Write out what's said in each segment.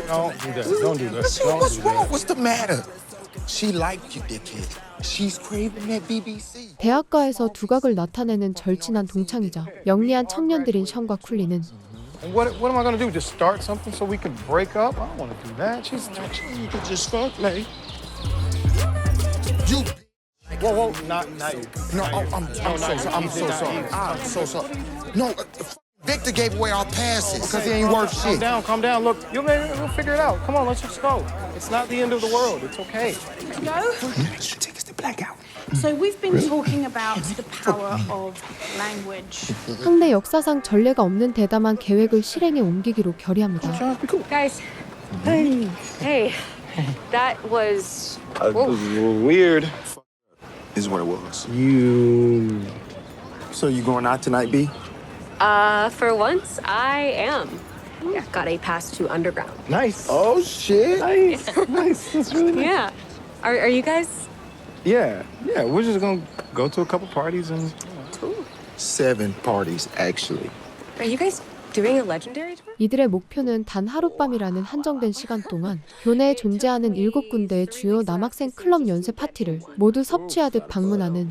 Don't do that. Don't do that. What's wrong? What's the matter? She liked you, dickhead. She's craving that BBC. 대학가에서 두각을 나타내는 절친한 동창이자 영리한 청년들인 션과 쿨리는 And what am I gonna do? Just start something so we can break up? I don't want to do that. You could just start, like. You. Whoa, not you. No, Not I'm you. so sorry. I'm so sorry. I'm so sorry. No, Victor gave away our passes because he ain't worth shit. Calm down. Look, we'll figure it out. Come on, let's just go. It's not the end of the world. It's okay. Go. Should take us to blackout. So we've been talking about the power of language. 학내 역사상 전례가 없는 대담한 계획을 실행에 옮기기로 결의합니다. Guys, hey, that was It was a little weird. This is what it was. You. So you going out tonight, B? for once I am. Yeah, got a pass to underground. Nice. Oh shit! Nice. Nice. That's really nice. Yeah. Are you guys? Yeah. We're just gonna go to a couple parties and. 7 parties, actually. Are you guys doing a legendary tour? 이들의 목표는 단 하룻밤이라는 한정된 시간 동안 교내에 존재하는 7군데의 주요 남학생 클럽 연세 파티를 모두 섭취하듯 방문하는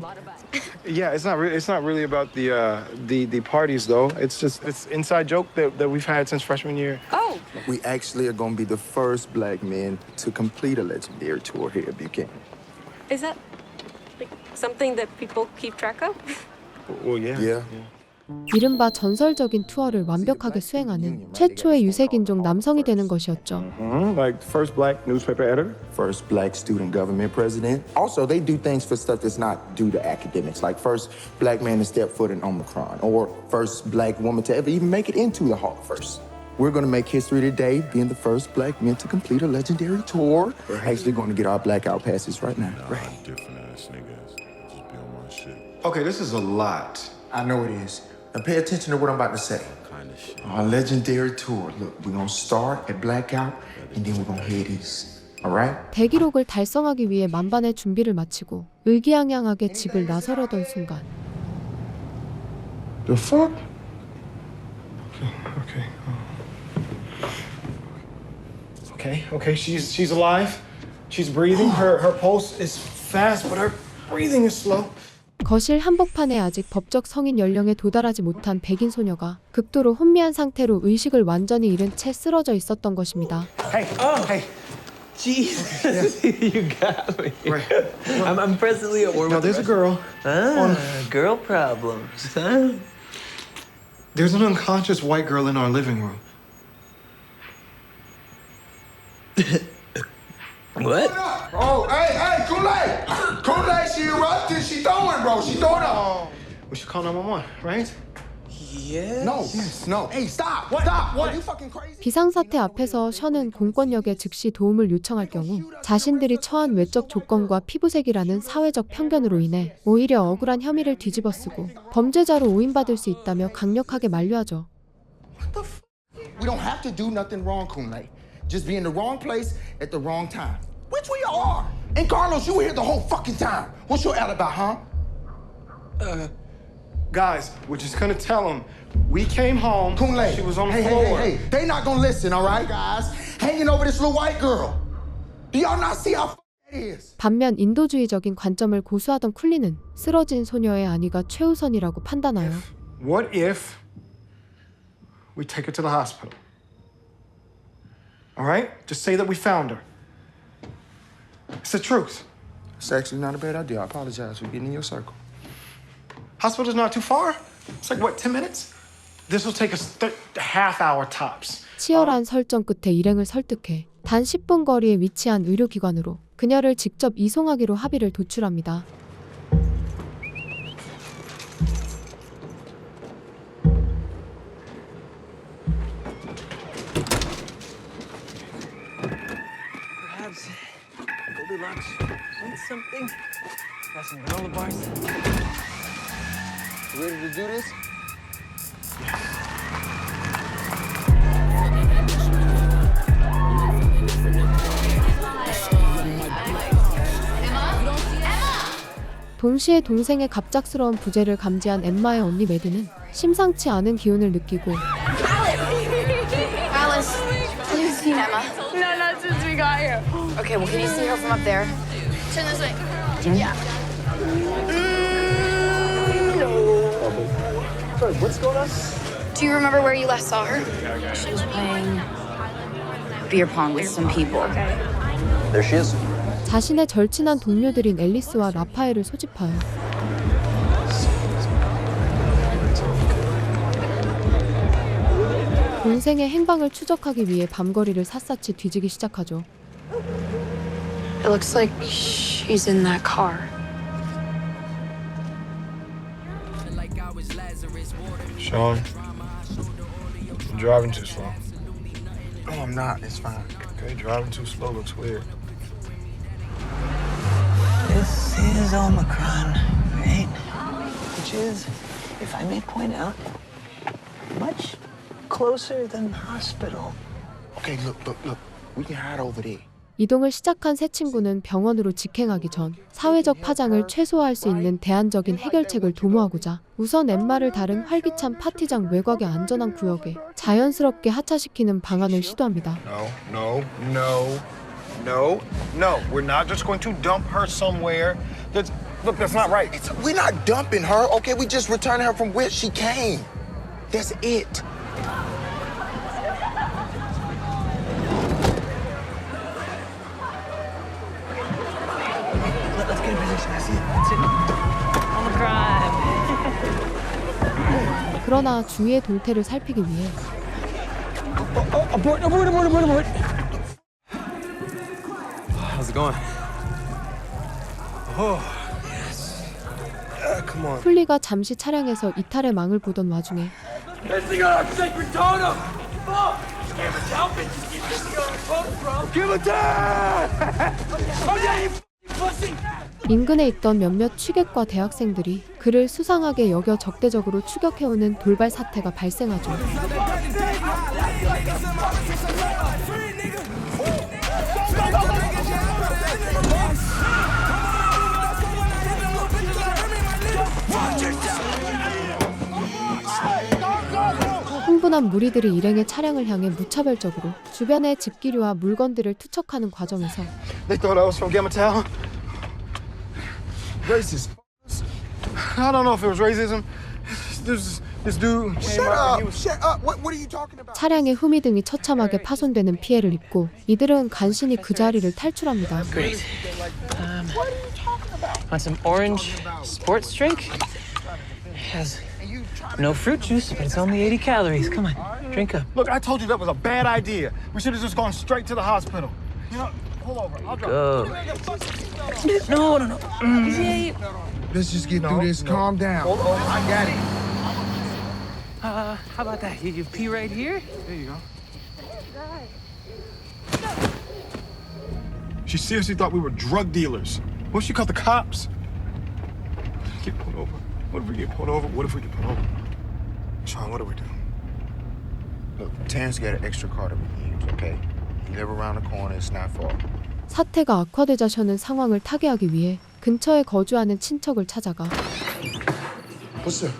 Yeah, it's not really about the parties though. It's inside joke that we've had since freshman year. Oh, We actually are gonna be the first black men to complete a legendary tour here at Buchanan. is that like something that people keep track of? Well, yeah. Yeah. 이른바 전설적인 투어를 완벽하게 수행하는 최초의 유색인종 남성이 되는 것이었죠. Like first black newspaper editor. First black student government president. Also, they do things for stuff that's not due to academics, like first black man to step foot in Omicron, or first black woman to ever even make it into the Hall first. We're going to make history today, being the first black men to complete a legendary tour. We're actually going to get our blackout passes right now. Right. Different ass niggas. Just be on my shit. Okay, this is a lot. I know it is. Now pay attention to what I'm about to say. Kind of shit. Our legendary tour. Look, we're going to start at blackout, and then we're going to head east. All right? 대기록을 달성하기 위해 만반의 준비를 마치고 의기양양하게 집을 나서려던 순간 The fuck? Okay. She's alive. She's breathing. Her pulse is fast, but her breathing is slow. 거실 한복판에 아직 법적 성인 연령에 도달하지 못한 백인 소녀가 극도로 혼미한 상태로 의식을 완전히 잃은 채 쓰러져 있었던 것입니다. Hey. Jesus. You got me. Right. I'm presently at war Now with there's a girl. girl problems, huh? There's an unconscious white girl in our living room. What? Oh, hey, Kool-Aid! Kool-Aid, she erupted. She throwing, bro. She throwing up. We should call 911, right? Yeah. No. Hey, stop. Stop. Are you fucking crazy? 비상사태 앞에서 션은 공권력에 즉시 도움을 요청할 경우 자신들이 처한 외적 조건과 피부색이라는 사회적 편견으로 인해 오히려 억울한 혐의를 뒤집어쓰고 범죄자로 오인받을 수 있다며 강력하게 만류하죠. We don't have to do nothing wrong, Kool-Aid. Just be in the wrong place at the wrong time. Which we are. And Carlos, you were here the whole fucking time. What's your alibi, huh? Guys, we're just gonna tell them we came home. Kool-Aid. She was on the hey, floor. Hey. They not gonna listen, all right, guys? Hanging over this little white girl. Do y'all not see how that is? 반면 인도주의적인 관점을 고수하던 쿨리는 쓰러진 소녀의 안위가 최우선이라고 판단하여 What if we take her to the hospital? All right? Just say that we found her. It's the truth. It's actually not a bad idea. I apologize for getting in your circle. Hospital's not too far. It's like, what, 10 minutes? This will take us half hour tops. 치열한 설정 끝에 일행을 설득해 단 10분 거리에 위치한 의료기관으로 그녀를 직접 이송하기로 합의를 도출합니다. Perhaps Goldilocks needs something. Got some granola bars. Ready to do this? 동시에 동생의 갑작스러운 부재를 감지한 엠마의 언니 매드는 심상치 않은 기운을 느끼고 Alice, have you seen Emma? Okay, well, can you see her from up there? Turn this way. Yeah. Sorry, what's going on? Do you remember where you last saw her? She was playing beer pong with some people. There she is. 자신의 절친한 동료들인 앨리스와 라파엘을 소집하여 동생의 행방을 추적하기 위해 밤거리를 샅샅이 뒤지기 시작하죠. It looks like she's in that car. Sean, you're driving too slow. No, I'm not. It's fine. Okay, driving too slow looks weird. This is Omicron, right? Which is, if I may point out, much closer than the hospital. Okay, look. We can hide over there. 이동을 시작한 세 친구는 병원으로 직행하기 전 사회적 파장을 최소화할 수 있는 대안적인 해결책을 도모하고자 우선 엠마를 다른 활기찬 파티장 외곽의 안전한 구역에 자연스럽게 하차시키는 방안을 시도합니다. No. We're not just going to dump her somewhere. Look, that's not right. We're not dumping her, okay? We just return her from where she came. That's it. Let's get a position. I see it. That's it. Omicron. 그러나 주위의 동태를 살피기 위해 Abort. How's it going? Oh, yes. Come on. 풀리가 잠시 차량에서 이탈의 망을 보던 와중에 인근에 있던 몇몇 취객과 대학생들이 그를 수상하게 여겨 적대적으로 추격해오는 돌발 사태가 발생하죠. 흥분한 무리들이 일행의 차량을 향해 무차별적으로 주변의 집기류와 물건들을 투척하는 과정에서 They thought I was from Gamma Racist. I don't know if it was racism. This dude came Shut up and he up. was Shut up. What are you talking about? 차량의 후미 등이 처참하게 파손되는 피해를 입고 이들은 간신히 그 자리를 탈출합니다. Great. Want some orange sports drink? Has no fruit juice, but it's only 80 calories. Come on, drink up. Look, I told you that was a bad idea. We should have just gone straight to the hospital. You know, pull over. I'll drive. Go. No. Let's just get through this. Calm down. I got it. How about that? You pee right here? There you go. She seriously thought we were drug dealers. What if she called the cops? Get pulled over. What if we get pulled over? What if we get pulled over? Sean, what do we do? Look, Terrence got an extra car that we can use, okay? You live around the corner. It's not far. 사태가 악화되자 셔는 상황을 타개하기 위해 근처에 거주하는 친척을 찾아가 What's up?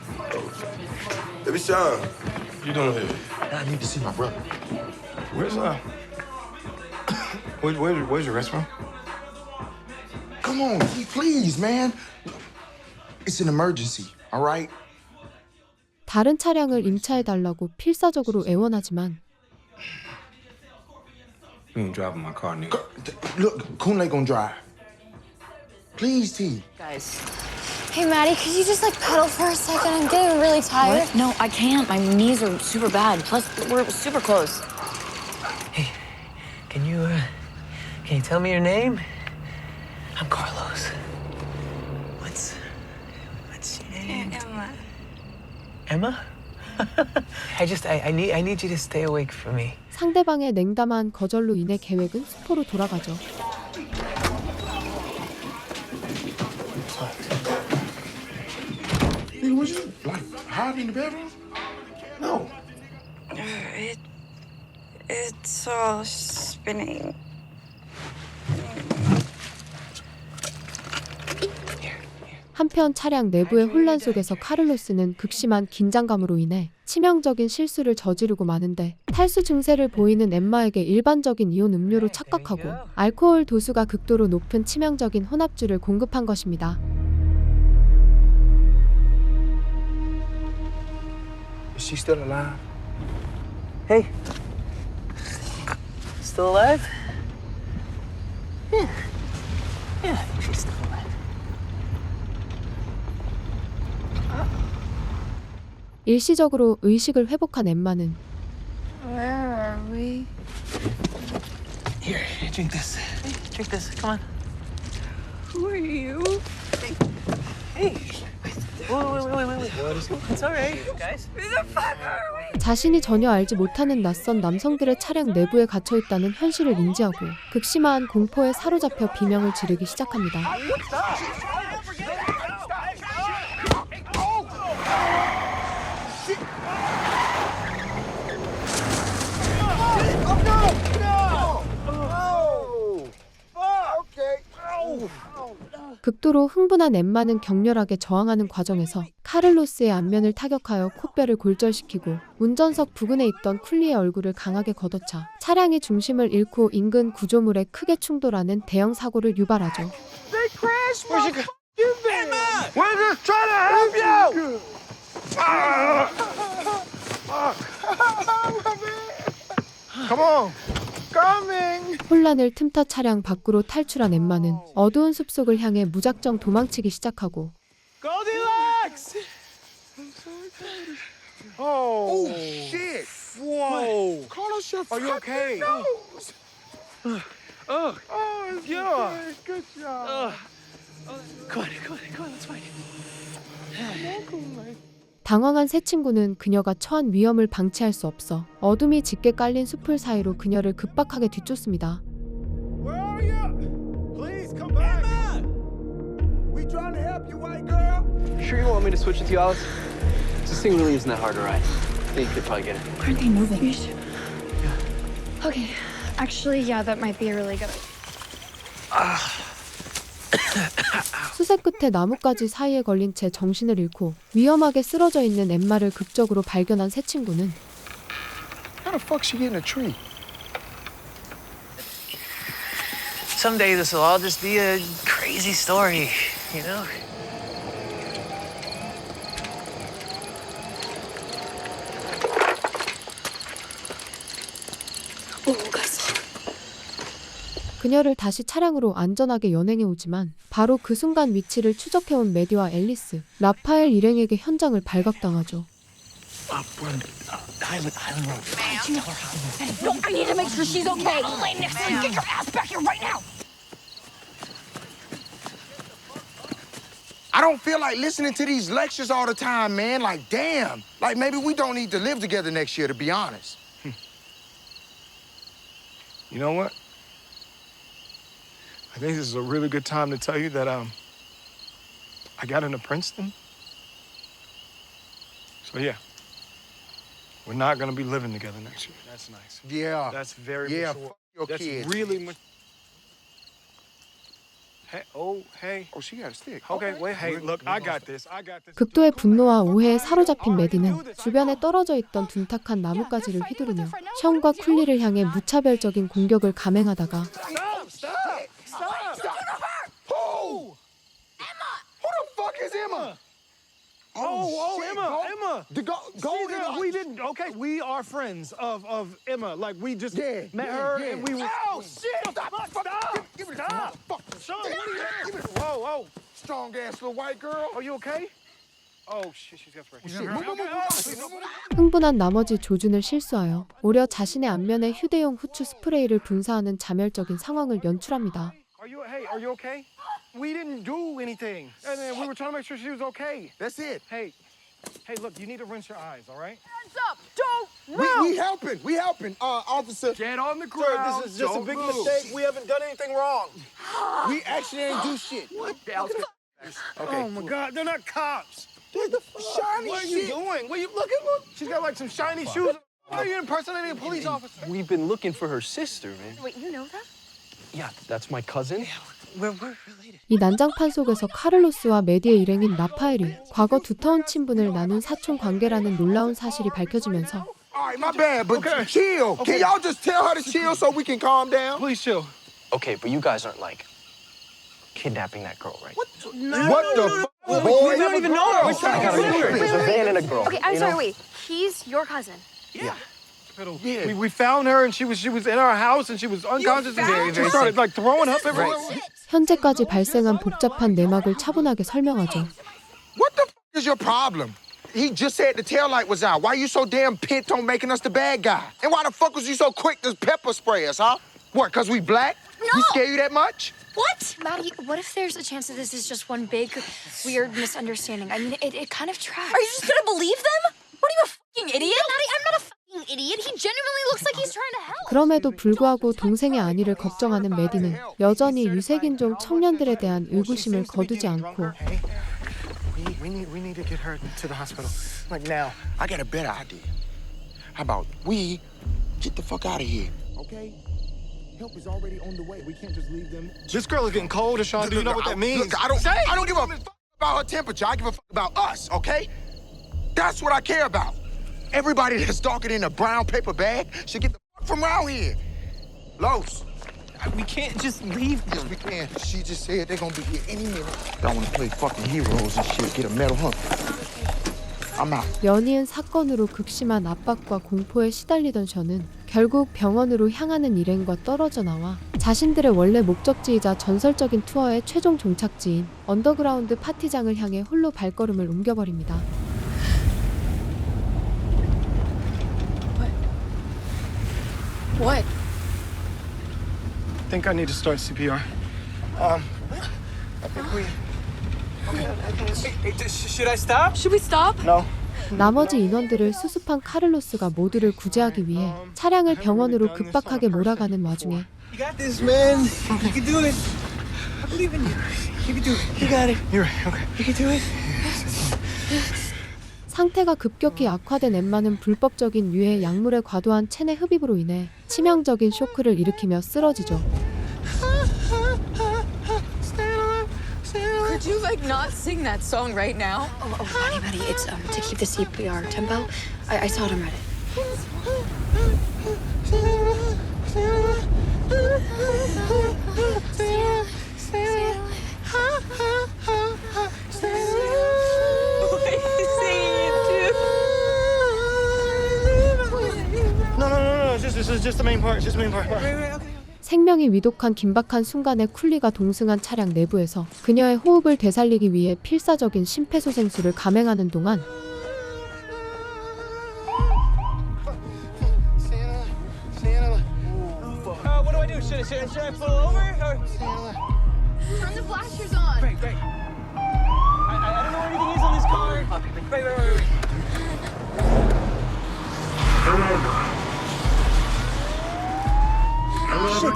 Hey, Sean. What you doing here? I need to see my brother. Where's where's your restroom? Come on, please, man. It's an emergency, all right? 다른 차량을 임차해달라고 필사적으로 애원하지만 You ain't driving my car, nigga. Look, Kunle gonna drive. Please, T. Guys. Hey, Maddie, could you just pedal for a second? I'm getting really tired. What? No, I can't. My knees are super bad. Plus, we're super close. Hey, can you tell me your name? I'm Carlos. What's your name? Emma. Emma? I need you to stay awake for me. 상대방의 냉담한 거절로 인해 계획은 수포로 돌아가죠. Nigga, was you hiding in the bedroom? No. It's all spinning. 한편 차량 내부의 혼란 속에서 카를로스는 극심한 긴장감으로 인해 치명적인 실수를 저지르고 마는데 탈수 증세를 보이는 엠마에게 일반적인 이온 음료로 착각하고 알코올 도수가 극도로 높은 치명적인 혼합주를 공급한 것입니다. Is she still alive? Hey. Still alive? Yeah. Yeah, I think she's still alive. 일시적으로 의식을 회복한 엠마는 Where are we? Here, drink this. Hey, drink this. Come on. Who are you? Hey. Wait. What is it? It's all right, guys. Who the fuck are we? 자신이 전혀 알지 못하는 낯선 남성들의 차량 내부에 갇혀 있다는 현실을 인지하고 극심한 공포에 사로잡혀 비명을 지르기 시작합니다. 극도로 흥분한 엠마는 격렬하게 저항하는 과정에서 카를로스의 안면을 타격하여 콧뼈를 골절시키고 운전석 부근에 있던 쿨리의 얼굴을 강하게 걷어차 차량이 중심을 잃고 인근 구조물에 크게 충돌하는 대형 사고를 유발하죠. We're just trying to help you! Come on! Coming! 혼란을 틈타 차량 밖으로 탈출한 엠마는 어두운 숲속을 향해 무작정 도망치기 시작하고 Goldilocks! Oh, shit! Whoa! Carlos, your Are you okay? Oh, yeah. Good job. Come on, let's fight. 당황한 새 친구는 그녀가 처한 위험을 방치할 수 없어 어둠이 짙게 깔린 숲을 사이로 그녀를 급박하게 뒤쫓습니다. Where are you? Please come back. We trying to help you, white girl. Sure you want me to switch with you, Alice? This thing really isn't that hard to ride. I think you could probably get it. Aren't they moving? Yeah. Okay. Actually, yeah, that might be a really good idea. 수세 끝에 나뭇가지 사이에 걸린 채 정신을 잃고 위험하게 쓰러져 있는 엠마를 극적으로 발견한 새 친구는 How the fuck she get in a tree? Someday this will all just be a crazy story, you know? 그녀를 다시 차량으로 안전하게 연행해 오지만 바로 그 순간 위치를 추적해온 메디와 앨리스, 라파엘 일행에게 현장을 발각당하죠. Highland Road. No, I need to make sure she's okay. Get your ass back here right now. I don't feel like listening to these lectures all the time, man. Like, damn. Like, maybe we don't need to live together next year, to be honest. You know what? I think this is a really good time to tell you that I got into Princeton. So yeah, we're not gonna be living together next year. That's nice. Yeah. That's very Yeah, mature. fuck your That's kids. really Hey, hey. Oh, she got a stick. Okay, wait, hey, look, I got this. 극도의 분노와 오해에 사로잡힌 메디는 주변에 떨어져 있던 둔탁한 나뭇가지를 휘두르며 션과 쿨리를 향해 무차별적인 공격을 감행하다가 Who? Emma! Who the fuck is Emma? Oh, shit, Emma. The Goldilocks. We didn't. Okay, we are friends of Emma. Like we just met yeah, her yeah. and we. Oh shit! Stop! Give me this motherfucker. Sean, what are you Give me this. Whoa. Strong ass little white girl. Are you okay? Oh shit, she's got spray. Shit. 흥분한 나머지 조준을 실수하여 오려 자신의 안면에 휴대용 후추 스프레이를 분사하는 자멸적인 상황을 연출합니다. Are you okay? We didn't do anything, and then we were trying to make sure she was okay. That's it. Hey, look, you need to rinse your eyes, all right? Hands up! Don't We helping. Officer. Get on the ground. This is just a big mistake. We haven't done anything wrong. We actually ain't do shit. What? Okay. Oh my God, they're not cops. Dude, the shiny What are shit. you doing? What are you looking? She's got like some shiny shoes. Why are you impersonating a police officer? We've been looking for her sister, man. Wait, you know that? Yeah, that's my cousin. We're related. 이 난장판 속에서 카를로스와 메디의 일행인 라파엘이 과거 두터운 친분을 나눈 사촌 관계라는 놀라운 사실이 밝혀지면서 All right, my bad, but chill. Can y'all just tell her to chill so we can calm down? Please chill. Okay, but you guys aren't like kidnapping that girl, right? What the fuck, boy? We don't even know her. There's a van and a girl. Okay, I'm sorry, wait. He's your cousin. Yeah. We found her and she was in our house and she was unconscious and she started like throwing up everywhere. 현재까지 발생한 복잡한 내막을 차분하게 설명하죠. What the fuck is your problem? He just said the taillight was out. Why you so damn pent on making us the bad guy? And why the fuck was you so quick to pepper spray us, huh? What, because we black? No! We scare you that much? What? Maddie, what if there's a chance that this is just one big, weird misunderstanding? I mean, it kind of tracks. Are you just gonna believe them? What are you, a fucking idiot? Maddie, I'm not a fucking idiot. He genuinely looks like he's trying to help. 그럼에도 불구하고 동생의 안위를 걱정하는 메디는 여전히 유색인종 청년들에 대한 의구심을 거두지 않고 We need to get her to the hospital. Like now. I got a better idea. How about we get the fuck out of here, okay? Help is already on the way. We can't just leave them. This girl is getting cold, Ashawn. Do you know what that means? Look, I don't give a fuck about her temperature. I give a fuck about us, okay? That's what I care about. Everybody that's darker than a brown paper bag should get the fuck from around here. Los. We can't just leave Yes, them. we can. She just said they're gonna be here any minute. Don't wanna play fucking heroes and shit. Get a medal, huh? I'm out. 연이은 사건으로 극심한 압박과 공포에 시달리던 션은 결국 병원으로 향하는 일행과 떨어져 나와 자신들의 원래 목적지이자 전설적인 투어의 최종 종착지인 언더그라운드 파티장을 향해 홀로 발걸음을 옮겨버립니다. What? I think I need to start CPR. I think we. Should I stop? Should we stop? No. 나머지 인원들을 수습한 카를로스가 모두를 구제하기 위해 차량을 병원으로 급박하게 몰아가는 와중에 You got this, man. You can do it. I believe in you. You can do it. You got it. You're right. Okay. You can do it. 상태가 급격히 악화된 엠마는 불법적인 유해 약물의 과도한 체내 흡입으로 인해 치명적인 쇼크를 일으키며 쓰러지죠. Could you like not sing that song right now? Oh, Maddie, it's to keep the CPR tempo. I saw it on Reddit. No. This is just the main part. Just the main part. 생명이 위독한 긴박한 순간에 쿨리가 동승한 차량 내부에서 그녀의 호흡을 되살리기 위해 필사적인 심폐소생술을 감행하는 동안 What do I do? Should I pull over? Or... Turn the flashers on. Right. I don't know where anything is on this car. Right. Shit.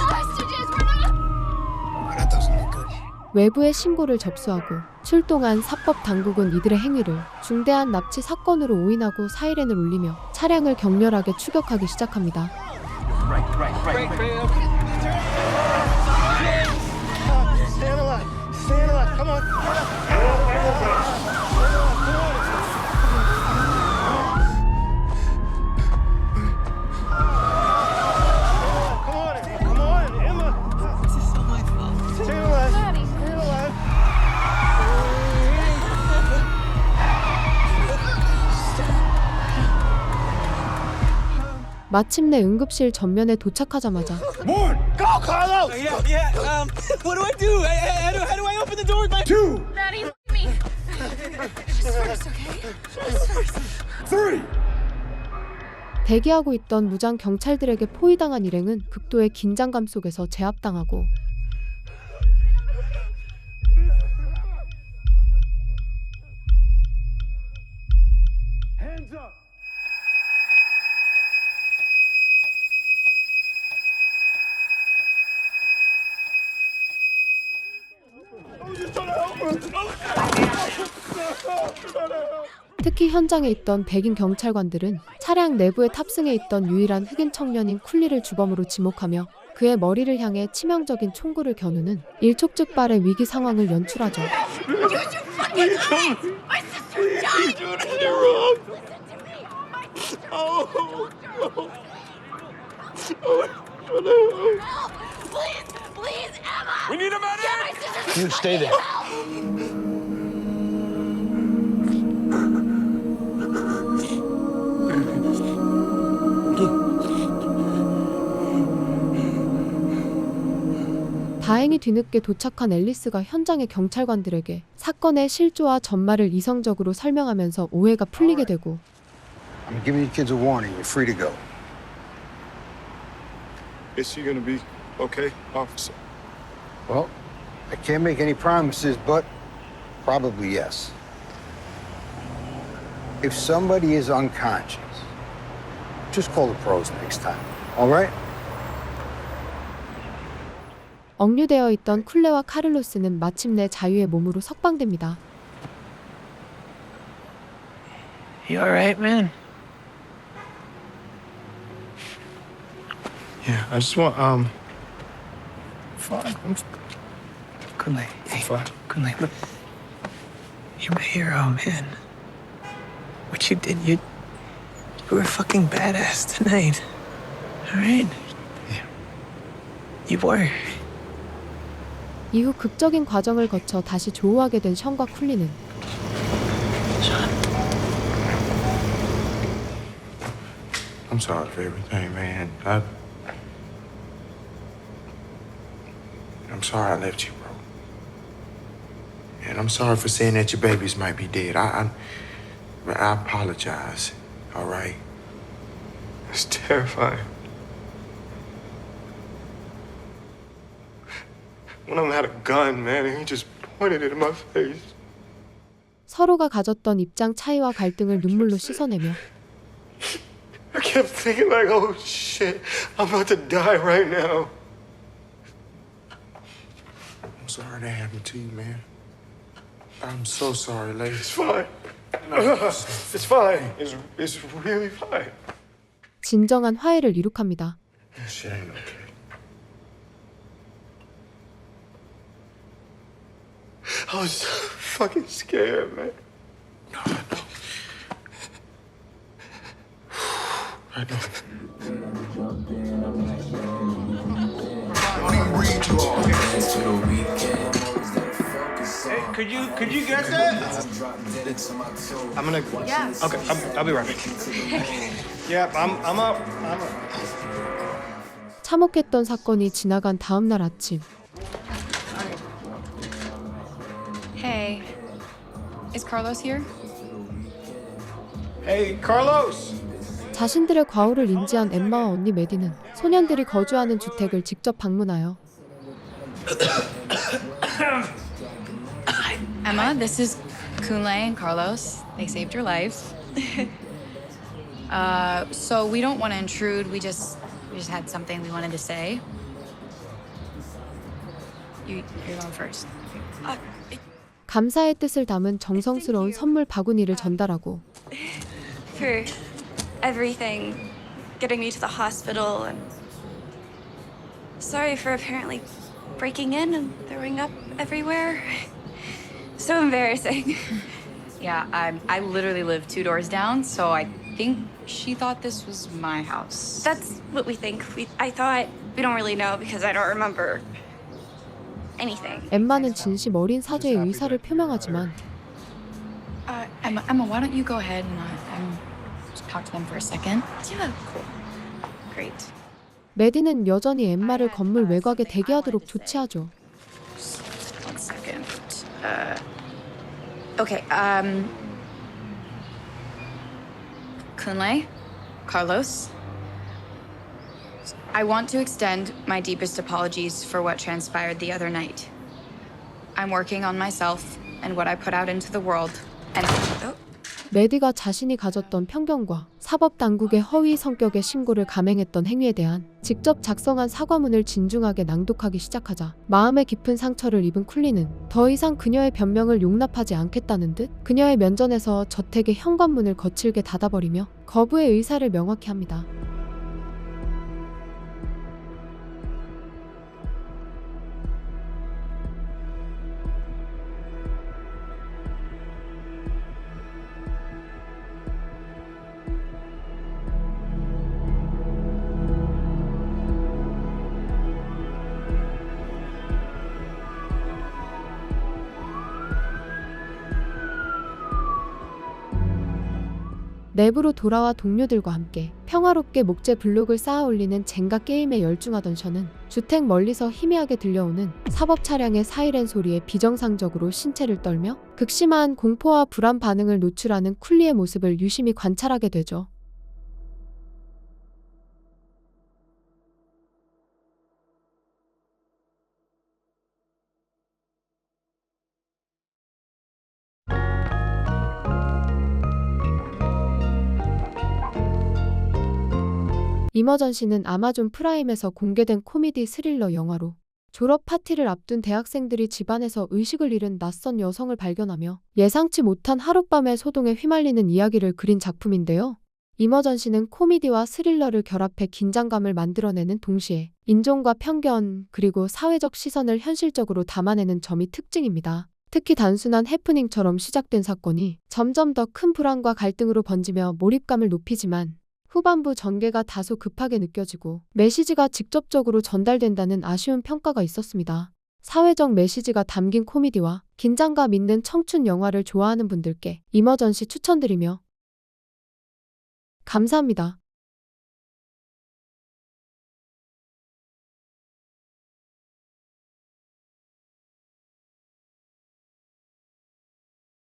Hostages, we're not. That doesn't look good. 외부의 신고를 접수하고 출동한 사법 당국은 이들의 행위를 중대한 납치 사건으로 오인하고 사이렌을 울리며 차량을 격렬하게 추격하기 시작합니다. Right. Stay alive. Come on. Come on, Emma. This is all my fault. Stay alive. Stay alive. 마침내 응급실 전면에 도착하자마자 One. Go, Carlos. Yeah. What do I do? How do I open the door? Two. Maddie, look at me. Just first, okay? Just first. Three. 대기하고 있던 무장 경찰들에게 포위당한 일행은 극도의 긴장감 속에서 제압당하고 Hands up. 특히 현장에 있던 백인 경찰관들은 차량 내부에 탑승해 있던 유일한 흑인 청년인 쿨리를 주범으로 지목하며 그의 머리를 향해 치명적인 총구를 겨누는 일촉즉발의 위기 상황을 연출하죠. We need a medic! You stay there. 다행히 뒤늦게 도착한 앨리스가 현장의 경찰관들에게 사건의 실조와 전말을 이성적으로 설명하면서 오해가 풀리게 되고 I'm giving you kids a warning. You're free to go. Is she gonna be okay, officer? Well, I can't make any promises, but probably yes. If somebody is unconscious, just call the pros next time. All right? 억류되어 있던 쿨레와 카를로스는 마침내 자유의 몸으로 석방됩니다. You alright, man? Yeah, I just want Fine. Kunle, hey, fine. Kunle, look. You're my hero, man. What you did, you were a fucking badass tonight. Alright? Yeah. You were. 이후 극적인 과정을 거쳐 다시 조우하게 된 션과 쿨리는 I'm sorry for everything, man. I'm sorry I left you, bro. And I'm sorry for saying that your babies might be dead. I apologize, all right? It's terrifying. One of them had a gun, man, and he just pointed it in my face. 서로가 가졌던 입장 차이와 갈등을 눈물로 씻어내며 I kept thinking like, oh shit, I'm about to die right now. I'm sorry that happened to you, man. I'm so sorry, lady. It's fine. It's fine. It's really fine. 진정한 화해를 이룩합니다. Shit ain't okay. I was so fucking scared, man. I know. Hey, could you get that? I'm gonna. Yeah. Okay, I'll be right back. Yeah, I'm up. 참혹했던 사건이 지나간 다음 날 아침 Hey, is Carlos here? Hey, Carlos. 자신들의 과오를 인지한 엠마와 언니 메디는 소년들이 거주하는 주택을 직접 방문하여 Emma, this is Kunle and Carlos. They saved your lives. So we don't want to intrude. We just had something we wanted to say. You're going first. 감사의 뜻을 담은 정성스러운 선물 바구니를 전달하고 For everything, getting me to the hospital, and sorry for apparently breaking in and throwing up everywhere. So embarrassing. Yeah, I literally live 2 doors down, so I think she thought this was my house. That's what we think. I thought we don't really know because I don't remember anything. 엠마는 진심 어린 사죄의 의사를 표명하지만 Emma, why don't you go ahead and just talk to them for a second? Yeah, cool. Great. 메디는 여전히 엠마를 건물 외곽에 대기하도록 조치하죠. One second. Kunle, Carlos, I want to extend my deepest apologies for what transpired the other night. I'm working on myself and what I put out into the world, and 메디가 자신이 가졌던 편견과 사법당국의 허위 성격의 신고를 감행했던 행위에 대한 직접 작성한 사과문을 진중하게 낭독하기 시작하자 마음의 깊은 상처를 입은 쿨리는 더 이상 그녀의 변명을 용납하지 않겠다는 듯 그녀의 면전에서 저택의 현관문을 거칠게 닫아버리며 거부의 의사를 명확히 합니다. 내부로 돌아와 동료들과 함께 평화롭게 목재 블록을 쌓아 올리는 젠가 게임에 열중하던 션은 주택 멀리서 희미하게 들려오는 사법 차량의 사이렌 소리에 비정상적으로 신체를 떨며 극심한 공포와 불안 반응을 노출하는 쿨리의 모습을 유심히 관찰하게 되죠. 이머전시는 아마존 프라임에서 공개된 코미디 스릴러 영화로 졸업 파티를 앞둔 대학생들이 집안에서 의식을 잃은 낯선 여성을 발견하며 예상치 못한 하룻밤의 소동에 휘말리는 이야기를 그린 작품인데요. 이머전시는 코미디와 스릴러를 결합해 긴장감을 만들어내는 동시에 인종과 편견 그리고 사회적 시선을 현실적으로 담아내는 점이 특징입니다. 특히 단순한 해프닝처럼 시작된 사건이 점점 더 큰 불안과 갈등으로 번지며 몰입감을 높이지만 후반부 전개가 다소 급하게 느껴지고 메시지가 직접적으로 전달된다는 아쉬운 평가가 있었습니다. 사회적 메시지가 담긴 코미디와 긴장감 있는 청춘 영화를 좋아하는 분들께 이머전시 추천드리며 감사합니다.